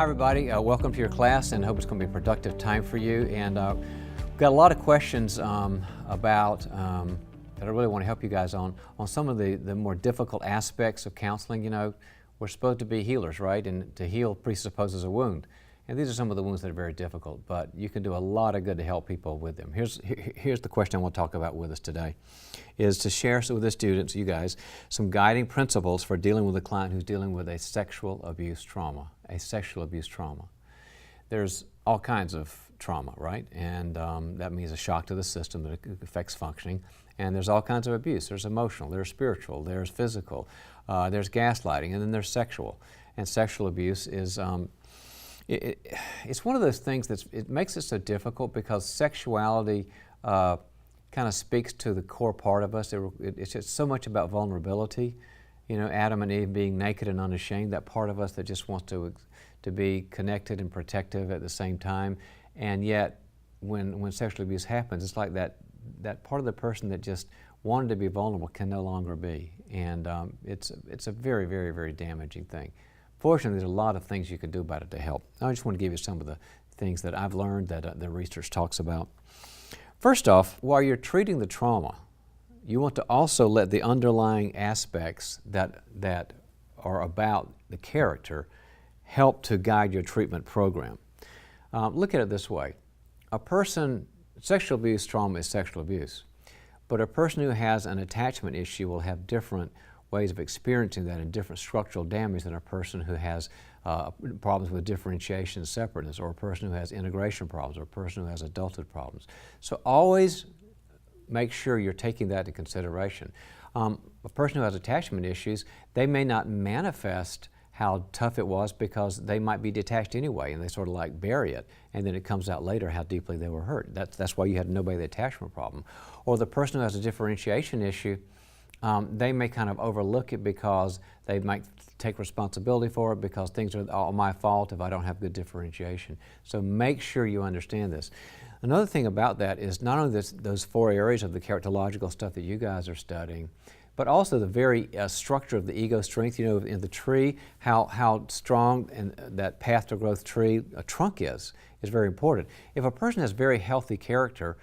Hi everybody, welcome to your class, and hope it's going to be a productive time for you. And we've got a lot of questions about that I really want to help you guys on some of the more difficult aspects of counseling. You know, we're supposed to be healers, right? And to heal presupposes a wound. And these are some of the wounds that are very difficult, but you can do a lot of good to help people with them. Here's the question I want to talk about with us today, is to share with the students, you guys, some guiding principles for dealing with a client who's dealing with a sexual abuse trauma, There's all kinds of trauma, right? And that means a shock to the system that affects functioning. And there's all kinds of abuse. There's emotional, there's spiritual, there's physical, there's gaslighting, and then there's sexual. And sexual abuse is it's one of those things it makes it so difficult because sexuality kind of speaks to the core part of us. It's just so much about vulnerability. You know, Adam and Eve being naked and unashamed, that part of us that just wants to be connected and protective at the same time. And yet, when sexual abuse happens, it's like that part of the person that just wanted to be vulnerable can no longer be. And it's a very, very, very damaging thing. Fortunately, there's a lot of things you can do about it to help. I just want to give you some of the things that I've learned that the research talks about. First off, while you're treating the trauma, you want to also let the underlying aspects that are about the character help to guide your treatment program. Look at it this way. Sexual abuse trauma is sexual abuse, but a person who has an attachment issue will have different ways of experiencing that and different structural damage than a person who has problems with differentiation and separateness, or a person who has integration problems, or a person who has adulthood problems. So always make sure you're taking that into consideration. A person who has attachment issues, they may not manifest how tough it was because they might be detached anyway, and they sort of like bury it, and then it comes out later how deeply they were hurt. That's why you had to know about the attachment problem. Or the person who has a differentiation issue, they may kind of overlook it because they might take responsibility for it because things are all my fault if I don't have good differentiation. So make sure you understand this. Another thing about that is not only those four areas of the characterological stuff that you guys are studying, but also the very structure of the ego strength. You know, in the tree, how strong and that path to growth tree, a trunk is very important. If a person has very healthy character,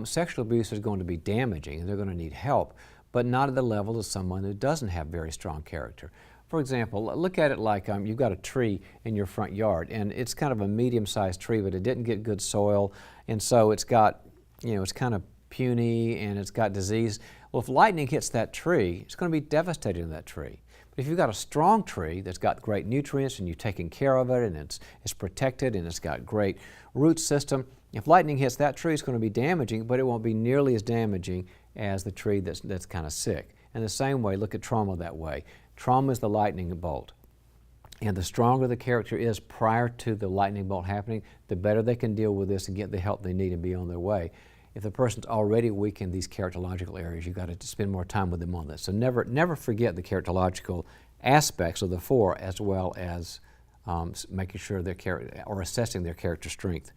sexual abuse is going to be damaging and they're going to need help, but not at the level of someone who doesn't have very strong character. For example, look at it like you've got a tree in your front yard, and it's kind of a medium-sized tree, but it didn't get good soil, and so it's got, you know, it's kind of puny and it's got disease. Well, if lightning hits that tree, it's going to be devastating to that tree. But if you've got a strong tree that's got great nutrients and you've taken care of it and it's protected and it's got great root system, if lightning hits that tree, it's going to be damaging, but it won't be nearly as damaging as the tree that's kind of sick. In the same way, look at trauma that way. Trauma is the lightning bolt. And the stronger the character is prior to the lightning bolt happening, the better they can deal with this and get the help they need and be on their way. If the person's already weak in these characterological areas, you've got to spend more time with them on this. So never forget the characterological aspects of the four, as well as making sure or assessing their character strength.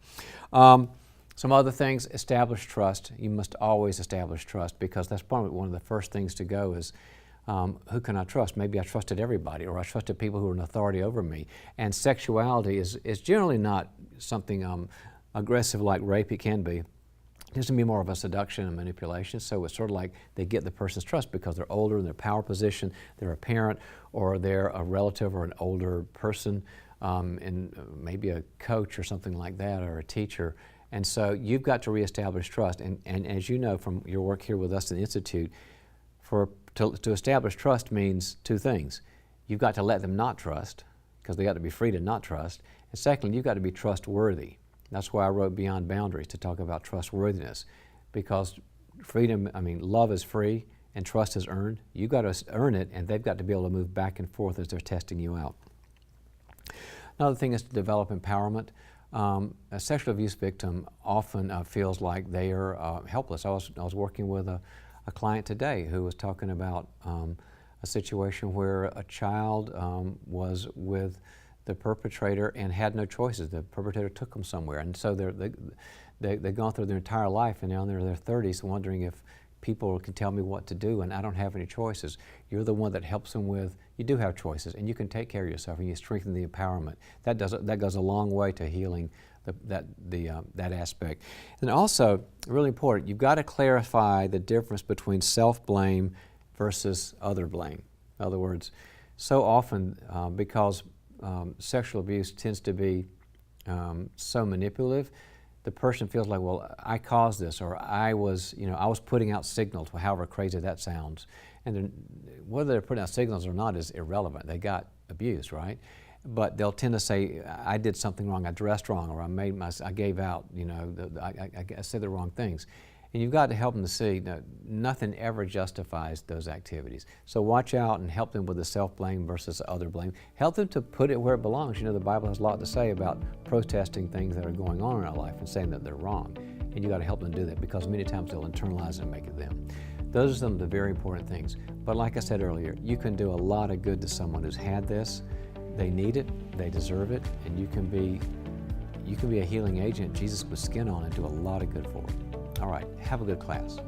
Some other things: establish trust. You must always establish trust, because that's probably one of the first things to go is, who can I trust? Maybe I trusted everybody, or I trusted people who were in authority over me. And sexuality is generally not something aggressive like rape. It can be. This can be more of a seduction and manipulation, so it's sort of like they get the person's trust because they're older, in their power position, they're a parent, or they're a relative or an older person, and maybe a coach or something like that, or a teacher. And so you've got to reestablish trust. And as you know from your work here with us in the Institute, to establish trust means two things. You've got to let them not trust, because they got to be free to not trust. And secondly, you've got to be trustworthy. That's why I wrote Beyond Boundaries, to talk about trustworthiness, because love is free and trust is earned. You've got to earn it, and they've got to be able to move back and forth as they're testing you out. Another thing is to develop empowerment. A sexual abuse victim often feels like they are helpless. I was working with a client today who was talking about a situation where a child was with the perpetrator and had no choices. The perpetrator took them somewhere, and so they've gone through their entire life, and now they're in their 30s wondering if people can tell me what to do and I don't have any choices. You're the one that helps them with, you do have choices and you can take care of yourself and you strengthen the empowerment. That goes a long way to healing that aspect. And also, really important, you've got to clarify the difference between self-blame versus other blame. In other words, so often because sexual abuse tends to be so manipulative, the person feels like, well, I caused this, or I was putting out signals, however crazy that sounds. And then whether they're putting out signals or not is irrelevant. They got abused, right? But they'll tend to say, I did something wrong, I dressed wrong, or I gave out, I said the wrong things. And you've got to help them to see nothing ever justifies those activities. So watch out and help them with the self-blame versus other blame. Help them to put it where it belongs. The Bible has a lot to say about protesting things that are going on in our life and saying that they're wrong. And you've got to help them do that because many times they'll internalize it and make it them. Those are some of the very important things. But like I said earlier, you can do a lot of good to someone who's had this. They need it, they deserve it, and you can be a healing agent Jesus put skin on and do a lot of good for them. All right, have a good class.